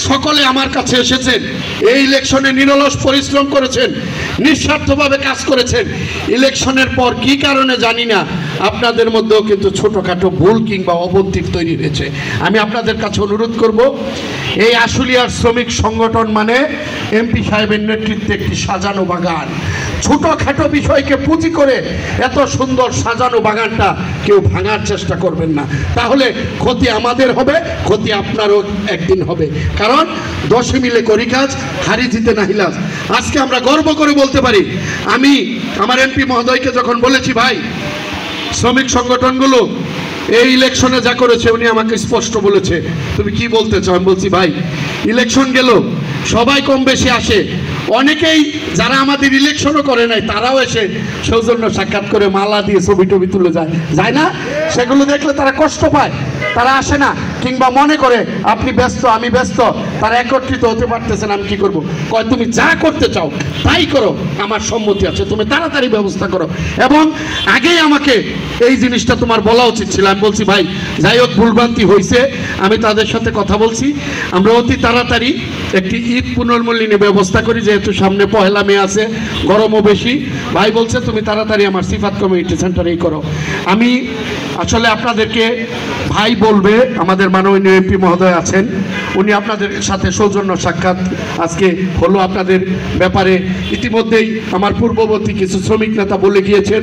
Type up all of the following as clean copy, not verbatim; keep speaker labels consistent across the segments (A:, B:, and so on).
A: সকলে আমার কাছে এসেছেন, এই ইলেকশনে নিরলস পরিশ্রম করেছেন, নিঃস্বার্থভাবে কাজ করেছেন। ইলেকশনের পর কি কারণে জানি না আপনাদের মধ্যেও কিন্তু ছোটখাটো ভুল কিংবা অবন্তিক তৈরি হয়েছে। আমি আপনাদের কাছে অনুরোধ করব, এই আশুলিয়ার শ্রমিক সংগঠন মানে এমপি সাহেবের নেতৃত্বে একটি সাজানো বাগান। ছোটখাটো বিষয়কে পুঁজি করে এত সুন্দর সাজানো বাগানটা কেউ ভাঙার চেষ্টা করবেন না, তাহলে ক্ষতি আমাদের হবে, ক্ষতি আপনারও একদিন হবে। কারণ দশে মিলে করি কাজ, হারি জিতে নাহিলাজ। আজকে আমরা গর্ব করে বলতে পারি, আমি আমার এমপি মহোদয়কে যখন বলেছি, ভাই শ্রমিক সংগঠনগুলো এই ইলেকশনে যা করেছে, উনি আমাকে স্পষ্ট বলেছে তুমি কি বলতে চাও। আমি বলছি, ভাই ইলেকশন গেল, সবাই কম বেশি আসে, অনেকেই যারা আমাদের ইলেকশনও করে নাই তারাও এসে সৌজন্য সাক্ষাৎ করে মালা দিয়ে ছবি টবি তুলে যায় না? সেগুলো দেখলে তারা কষ্ট পায়, তারা আসে না, কিংবা মনে করে আপনি ব্যস্ত আমি ব্যস্ত, তারা একত্রিত হতে পারতেছেন। আমি কি করব? কয় তুমি যা করতে চাও তাই করো, আমার সম্মতি আছে, তুমি তাড়াতাড়ি ব্যবস্থা করো। এবং আগেই আমাকে এই জিনিসটা তোমার বলা উচিত ছিল। আমি বলছি, ভাই যাই হোক ভুলভ্রান্তি হয়েছে, আমি তাদের সাথে কথা বলছি, আমরা অতি তাড়াতাড়ি একটি ঈদ পুনর্মূল্যায়নের ব্যবস্থা করি, যেহেতু সামনে পহেলা মে আছে, গরমও বেশি। ভাই বলছে তুমি তাড়াতাড়ি আমার সিফাত কমিউনিটি সেন্টারেই করো। আমি আসলে আপনাদেরকে ভাই বলবে, আমাদের মাননীয় এমপি মহোদয় আছেন, উনি আপনাদের সাথে সৌজন্য সাক্ষাৎ আজকে হলো আপনাদের ব্যাপারে। ইতিমধ্যেই আমার পূর্ববর্তী কিছু শ্রমিক নেতা বলে গিয়েছেন,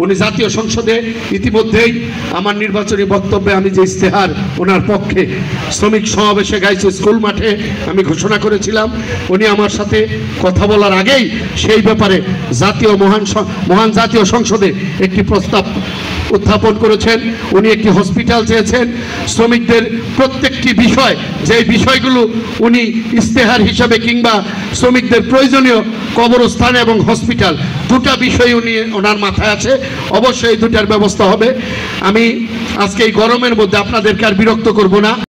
A: উনি জাতীয় সংসদে ইতিমধ্যেই আমার নির্বাচনী বক্তব্যে আমি যে ইস্তেহার ওনার পক্ষে শ্রমিক সমাবেশে গাইছে স্কুল মাঠে আমি ঘোষণা করেছিলাম, উনি আমার সাথে কথা বলার আগেই সেই ব্যাপারে মহান জাতীয় সংসদে একটি প্রস্তাব উত্থাপন করেছেন। উনি একটি হসপিটাল চেয়েছেন, শ্রমিকদের প্রত্যেকটি বিষয়, যে বিষয়গুলো উনি ইস্তেহার হিসাবে কিংবা শ্রমিকদের প্রয়োজনীয় কবরস্থান এবং হসপিটাল, দুটা বিষয় উনি ওনার মাথায় আছে, অবশ্যই এই দুটার ব্যবস্থা হবে। আমি আজকে এই গরমের মধ্যে আপনাদেরকে আর বিরক্ত করব না।